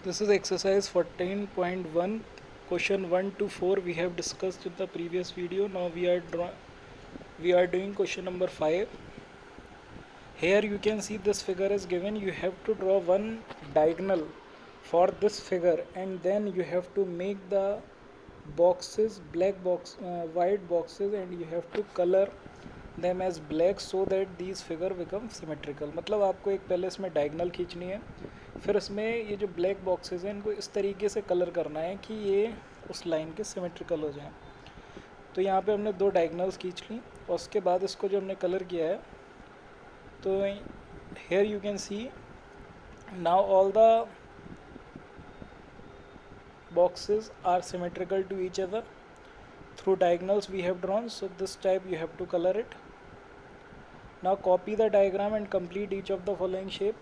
This is exercise 14.1, question 1 to 4 we have discussed in the previous video. Now we are doing question number 5. Here you can see this figure is given. You have to draw one diagonal for this figure, and then you have to make the boxes white boxes, and you have to color them as black so that these figure become symmetrical. मतलब आपको एक पहले इसमें diagonal खींचनी है, फिर इसमें ये जो ब्लैक बॉक्सेस हैं इनको इस तरीके से कलर करना है कि ये उस लाइन के सिमेट्रिकल हो जाएं. तो यहाँ पे हमने दो डायगनल्स खींच ली और उसके बाद इसको जो हमने कलर किया है, तो here you can see now all the boxes are symmetrical to each other through diagonals we have drawn. So this type you have to color it. Now copy the diagram and complete each of the following shape.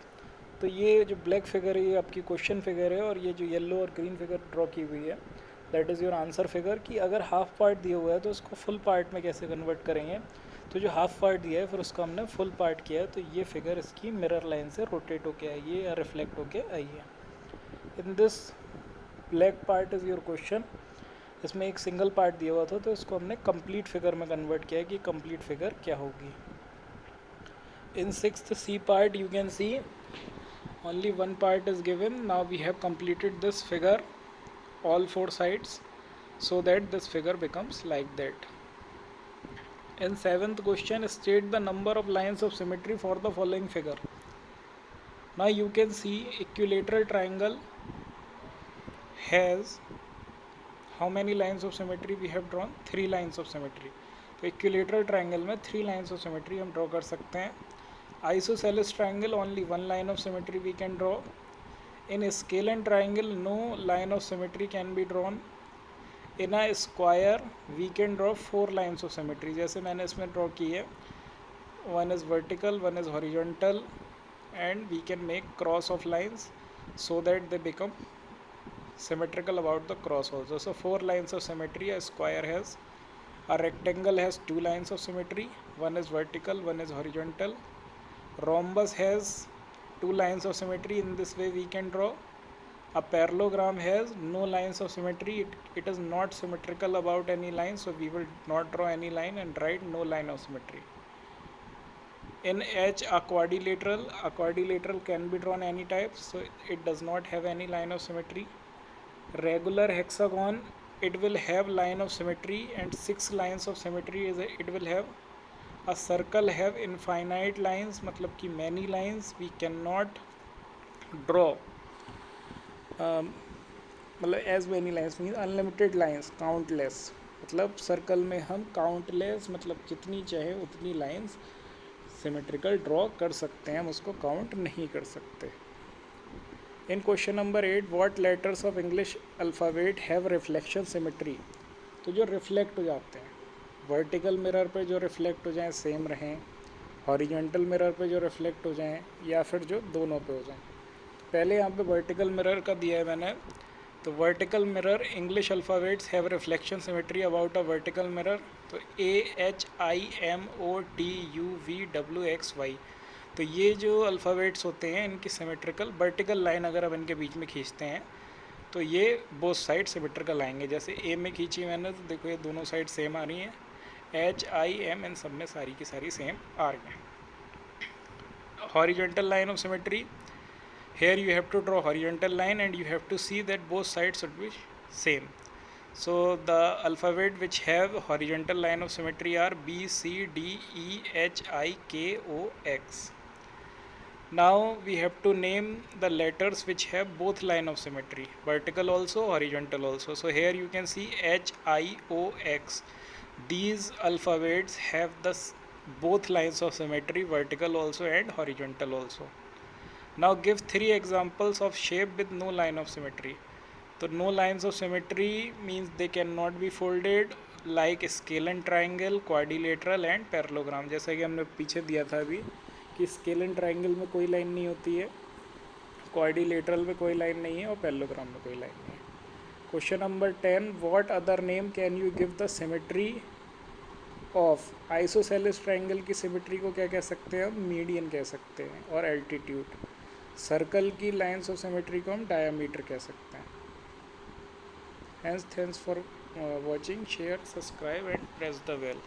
तो ये जो black figure है ये आपकी question figure है, और ये जो येलो और ग्रीन फिगर ड्रॉ की हुई है that is your answer figure. कि अगर हाफ पार्ट दिया हुआ है तो उसको फुल पार्ट में कैसे कन्वर्ट करेंगे. तो जो हाफ पार्ट दिया है फिर उसको हमने फुल पार्ट किया है, तो ये फिगर इसकी मिरर लाइन से रोटेट होके आई है या रिफ्लेक्ट होके आई है. In this black part is your question. इसमें एक सिंगल पार्ट दिया हुआ था तो इसको हमने कंप्लीट फिगर में कन्वर्ट किया है कि कंप्लीट फिगर क्या होगी. In sixth C part you can see only one part is given. Now we have completed this figure all four sides so that this figure becomes like that. In seventh question, state the number of lines of symmetry for the following figure. Now you can see equilateral triangle has how many lines of symmetry we have drawn? 3 lines of symmetry. तो equilateral triangle में 3 lines of symmetry हम draw कर सकते हैं. Isosceles triangle, only one line of symmetry we can draw. In a scalene triangle, no line of symmetry can be drawn. In a square, we can draw 4 lines of symmetry. जैसे मैंने इसमें draw की है. One is vertical, one is horizontal, and we can make cross of lines so that they become symmetrical about the cross also. So 4 lines of symmetry a square has. A rectangle has 2 lines of symmetry. One is vertical, one is horizontal. Rhombus has 2 lines of symmetry. In this way we can draw. A parallelogram has no lines of symmetry. It is not symmetrical about any line, so we will not draw any line and write no line of symmetry. In H, a quadrilateral can be drawn any type, so it does not have any line of symmetry. Regular hexagon, it will have line of symmetry, and 6 lines of symmetry it will have. A circle have infinite lines, मतलब कि many lines we cannot draw. मतलब as many lines means unlimited lines, countless. मतलब circle में हम countless मतलब जितनी चाहे उतनी लाइंस सिमेट्रिकल ड्रॉ कर सकते हैं, हम उसको काउंट नहीं कर सकते. In question number 8, what letters of English alphabet have reflection symmetry. तो जो रिफ्लेक्ट हो जाते हैं वर्टिकल मिरर पे, जो रिफ्लेक्ट हो जाएं सेम रहें, हॉरिजॉन्टल मिरर पे जो रिफ्लेक्ट हो जाएं, या फिर जो दोनों पे हो जाएं. पहले यहाँ पे वर्टिकल मिरर का दिया है मैंने. तो vertical mirror English alphabets have reflection symmetry about a vertical mirror. तो AHIMOTUVWXY. तो ये जो अल्फ़ाबेट्स होते हैं इनकी सिमेट्रिकल वर्टिकल लाइन अगर अब इनके बीच में खींचते हैं तो ये बोथ साइड सिमेट्रिकल आएंगे. जैसे ए में खींची मैंने तो देखो ये दोनों साइड सेम आ रही हैं. HIM इन सब में सारी की सारी सेम आ रही हैं. Horizontal line of symmetry, here you have to draw horizontal line and you have to see that both sides should be same. So the alphabet which have horizontal line of symmetry are B, C, D, E, H, I, K, O, X. Now we have to name the letters which have both line of symmetry, vertical also, horizontal also. So here you can see H, I, O, X. These alphabets have both lines of symmetry, vertical also and horizontal also. Now give 3 examples of shape with no line of symmetry. So no lines of symmetry means they cannot be folded, like scalene triangle, quadrilateral and parallelogram. जैसा कि हमने पीछे दिया था अभी कि scalene triangle में कोई लाइन नहीं होती है, quadrilateral में कोई लाइन नहीं है और parallelogram में कोई लाइन नहीं है. Question number 10, what other name can you give the symmetry of isosceles triangle की symmetry को क्या कह सकते हैं हम? मीडियन कह सकते हैं और altitude. सर्कल की लाइन्स ऑफ सिमेट्री को हम डायमीटर कह सकते हैं। Hence, thanks for watching, share, subscribe and press the bell.